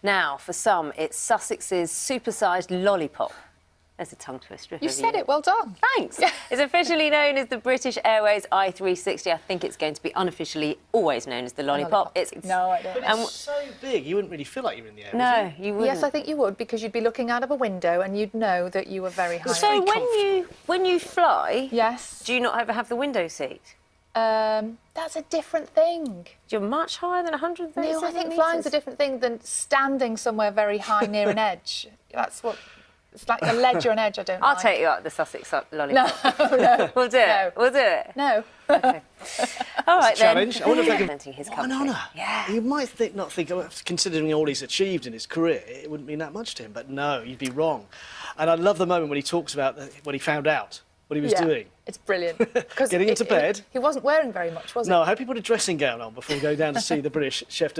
Now, for some, it's Sussex's supersized lollipop. There's a tongue twister. You said it, well done. Thanks. It's officially known as the British Airways i360. I think it's going to be unofficially always known as the lollipop. It's no idea. But it's so big, you wouldn't really feel like you're in the air. No, you wouldn't. Yes, I think you would, because you'd be looking out of a window and you'd know that you were very high. So when you fly, yes, do you not ever have the window seat? That's a different thing. You're much higher than 130 No, I think flying's a different thing than standing somewhere very high near an edge. That's what... It's like a ledge or an edge I don't I'll like. take you up the Sussex lollipop. No. We'll do it. We'll do it. No. OK. All right, then. Challenge. I wonder if they can... His What an country. honour. Yeah. You might not think, considering all he's achieved in his career, it wouldn't mean that much to him. But no, you'd be wrong. And I love the moment when he talks about when he found out what he was doing. It's brilliant. Getting into bed. He wasn't wearing very much, was he? No, I hope he put a dressing gown on before we go down to see the British chef.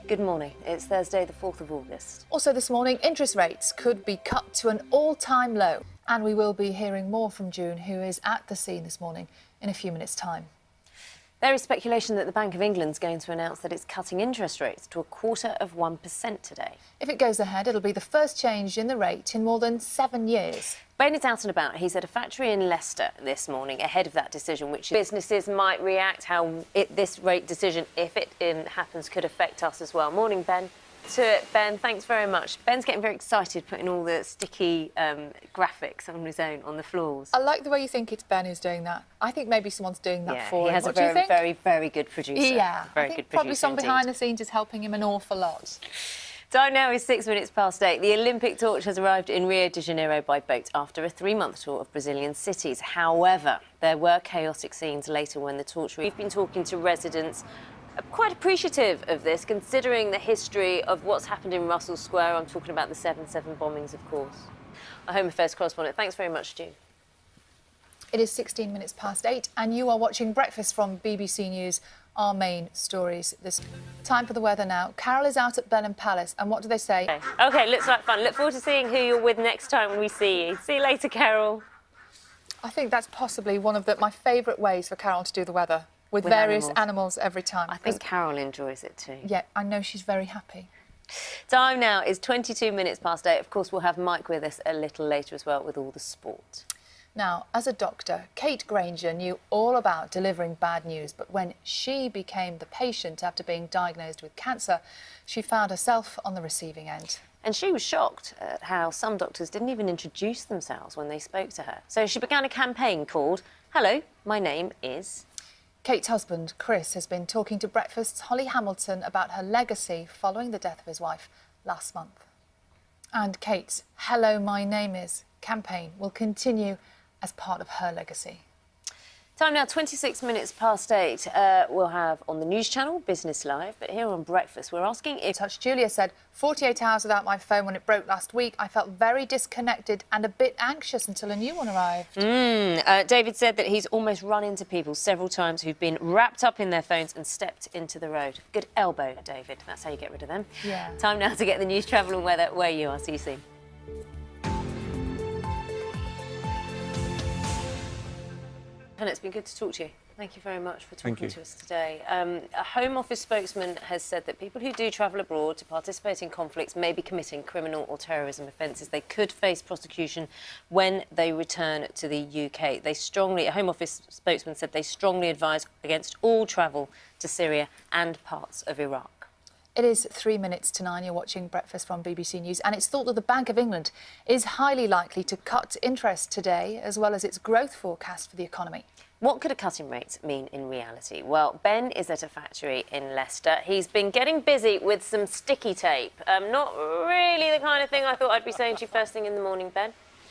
Good morning. It's Thursday, the 4th of August. Also this morning, interest rates could be cut to an all-time low. And we will be hearing more from June, who is at the scene this morning, in a few minutes' time. There is speculation that the Bank of England's going to announce that it's cutting interest rates to 1/4% today. If it goes ahead, it'll be the first change in the rate in more than 7 years. Ben is out and about. He's at a factory in Leicester this morning ahead of that decision, which businesses might react, how this rate decision, if it happens, could affect us as well. Morning, Ben. To it, Ben, thanks very much. Ben's getting very excited putting all the sticky graphics on his own on the floors. I like the way you think it's Ben who's doing that. I think maybe someone's doing that for him. He has What a do you very, think? very, very good producer. Yeah, very I think good probably producer someone behind indeed. the scenes is helping him an awful lot. Time now is 6 minutes past 8. The Olympic torch has arrived in Rio de Janeiro by boat after a 3-month tour of Brazilian cities. However, there were chaotic scenes later when the torch... We've been talking to residents quite appreciative of this, considering the history of what's happened in Russell Square. I'm talking about the 7/7 bombings, of course. Our Home Affairs correspondent, thanks very much, Stu. It is 16 minutes past 8 and you are watching Breakfast from BBC News, our main stories. This time for the weather now. Carol is out at Blenheim Palace and what do they say? OK, looks like fun. Look forward to seeing who you're with next time when we see you. See you later, Carol. I think that's possibly one of my favourite ways for Carol to do the weather, with various animals every time. I think Carol enjoys it too. Yeah, I know she's very happy. Time now is 22 minutes past 8. Of course, we'll have Mike with us a little later as well with all the sport. Now, as a doctor, Kate Granger knew all about delivering bad news, but when she became the patient after being diagnosed with cancer, she found herself on the receiving end. And she was shocked at how some doctors didn't even introduce themselves when they spoke to her. So she began a campaign called, "Hello, my name is..." Kate's husband, Chris, has been talking to Breakfast's Holly Hamilton about her legacy following the death of his wife last month. And Kate's "Hello, my name is" campaign will continue as part of her legacy. Time now, 26 minutes past 8. We'll have on the news channel, Business Live, but here on Breakfast, we're asking if... Julia said, 48 hours without my phone when it broke last week. I felt very disconnected and a bit anxious until a new one arrived. David said that he's almost run into people several times who've been wrapped up in their phones and stepped into the road. Good elbow, David. That's how you get rid of them. Yeah. Time now to get the news, travel and weather where you are. See you soon. And it's been good to talk to you. Thank you very much for talking to us today. A Home Office spokesman has said that people who do travel abroad to participate in conflicts may be committing criminal or terrorism offences. They could face prosecution when they return to the UK. A Home Office spokesman said they strongly advise against all travel to Syria and parts of Iraq. It is 3 minutes to 9. You're watching Breakfast from BBC News, and it's thought that the Bank of England is highly likely to cut interest today, as well as its growth forecast for the economy. What could a cut in rates mean in reality? Well, Ben is at a factory in Leicester. He's been getting busy with some sticky tape. Not really the kind of thing I thought I'd be saying to you first thing in the morning, Ben.